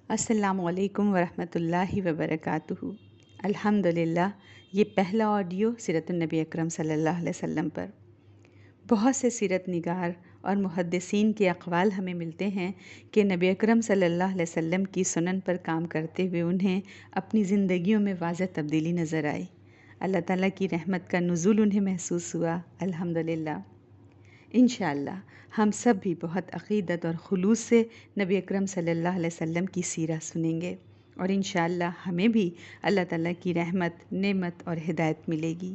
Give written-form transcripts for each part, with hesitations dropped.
السلام علیکم ورحمۃ اللہ وبرکاتہ۔ الحمدللہ، یہ پہلا آڈیو سیرت النبی اکرم صلی اللہ علیہ وسلم پر۔ بہت سے سیرت نگار اور محدثین کے اقوال ہمیں ملتے ہیں کہ نبی اکرم صلی اللہ علیہ وسلم کی سنن پر کام کرتے ہوئے انہیں اپنی زندگیوں میں واضح تبدیلی نظر آئی۔ اللہ تعالیٰ کی رحمت کا نزول انہیں محسوس ہوا۔ الحمدللہ، انشاءاللہ ہم سب بھی بہت عقیدت اور خلوص سے نبی اکرم صلی اللہ علیہ وسلم کی سیرت سنیں گے، اور انشاءاللہ ہمیں بھی اللہ تعالیٰ کی رحمت، نعمت اور ہدایت ملے گی۔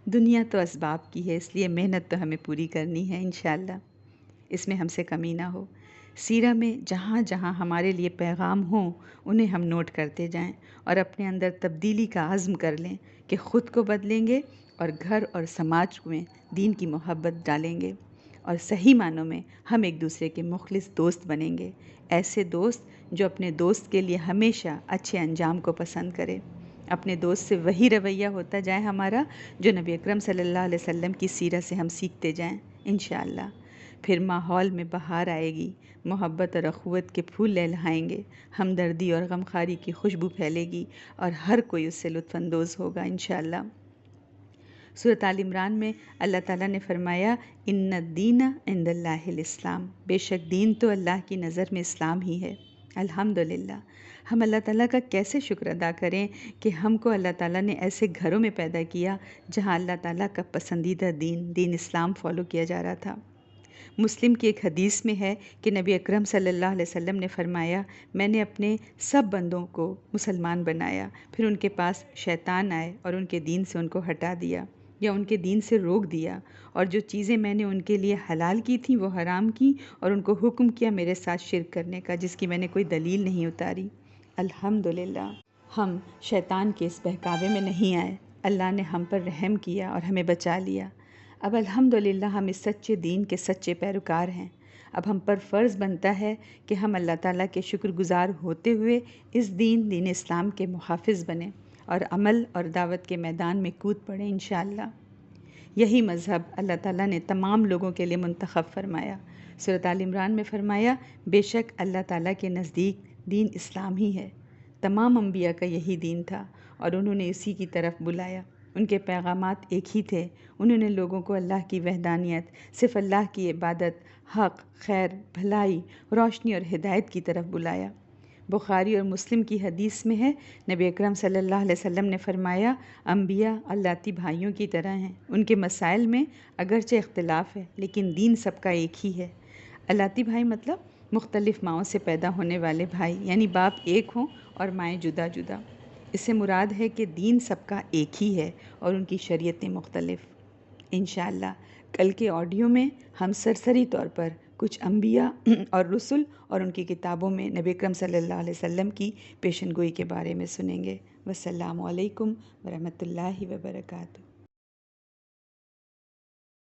دنیا تو اسباب کی ہے، اس لیے محنت تو ہمیں پوری کرنی ہے انشاءاللہ، اس میں ہم سے کمی نہ ہو۔ سیرہ میں جہاں جہاں ہمارے لیے پیغام ہوں انہیں ہم نوٹ کرتے جائیں اور اپنے اندر تبدیلی کا عزم کر لیں کہ خود کو بدلیں گے اور گھر اور سماج میں دین کی محبت ڈالیں گے، اور صحیح معنوں میں ہم ایک دوسرے کے مخلص دوست بنیں گے، ایسے دوست جو اپنے دوست کے لیے ہمیشہ اچھے انجام کو پسند کرے۔ اپنے دوست سے وہی رویہ ہوتا جائے ہمارا جو نبی اکرم صلی اللہ علیہ وسلم کی سیرت سے ہم سیکھتے جائیں انشاءاللہ۔ پھر ماحول میں بہار آئے گی، محبت اور اخوت کے پھول لہلہائیں گے، ہمدردی اور غمخواری کی خوشبو پھیلے گی اور ہر کوئی اس سے لطف اندوز ہوگا انشاءاللہ۔ سورۃ آل عمران میں اللہ تعالیٰ نے فرمایا، ان الدین عند اللہ الاسلام، بے شک دین تو اللہ کی نظر میں اسلام ہی ہے۔ الحمدللہ، ہم اللہ تعالیٰ کا کیسے شکر ادا کریں کہ ہم کو اللہ تعالیٰ نے ایسے گھروں میں پیدا کیا جہاں اللہ تعالیٰ کا پسندیدہ دین اسلام فالو کیا جا رہا تھا۔ مسلم کی ایک حدیث میں ہے کہ نبی اکرم صلی اللہ علیہ وسلم نے فرمایا، میں نے اپنے سب بندوں کو مسلمان بنایا، پھر ان کے پاس شیطان آئے اور ان کے دین سے ان کو ہٹا دیا یا ان کے دین سے روک دیا، اور جو چیزیں میں نے ان کے لیے حلال کی تھیں وہ حرام کی، اور ان کو حکم کیا میرے ساتھ شرک کرنے کا جس کی میں نے کوئی دلیل نہیں اتاری۔ الحمدللہ، ہم شیطان کے اس بہکاوے میں نہیں آئے، اللہ نے ہم پر رحم کیا اور ہمیں بچا لیا۔ اب الحمدللہ ہم اس سچے دین کے سچے پیروکار ہیں۔ اب ہم پر فرض بنتا ہے کہ ہم اللہ تعالیٰ کے شکر گزار ہوتے ہوئے اس دین اسلام کے محافظ بنیں اور عمل اور دعوت کے میدان میں کود پڑیں انشاءاللہ۔ یہی مذہب اللہ تعالیٰ نے تمام لوگوں کے لیے منتخب فرمایا۔ سورۃ آل عمران میں فرمایا، بے شک اللہ تعالیٰ کے نزدیک دین اسلام ہی ہے۔ تمام انبیاء کا یہی دین تھا اور انہوں نے اسی کی طرف بلایا۔ ان کے پیغامات ایک ہی تھے، انہوں نے لوگوں کو اللہ کی وحدانیت، صرف اللہ کی عبادت، حق، خیر، بھلائی، روشنی اور ہدایت کی طرف بلایا۔ بخاری اور مسلم کی حدیث میں ہے، نبی اکرم صلی اللہ علیہ وسلم نے فرمایا، انبیاء اللتی بھائیوں کی طرح ہیں، ان کے مسائل میں اگرچہ اختلاف ہے لیکن دین سب کا ایک ہی ہے۔ اللتی بھائی مطلب مختلف ماؤں سے پیدا ہونے والے بھائی، یعنی باپ ایک ہوں اور مائیں جدا جدا۔ اس سے مراد ہے کہ دین سب کا ایک ہی ہے اور ان کی شریعتیں مختلف۔ انشاءاللہ کل کے آڈیو میں ہم سرسری طور پر کچھ انبیاء اور رسل اور ان کی کتابوں میں نبی اکرم صلی اللہ علیہ وسلم کی پیشن گوئی کے بارے میں سنیں گے۔ والسلام علیکم ورحمۃ اللہ وبرکاتہ۔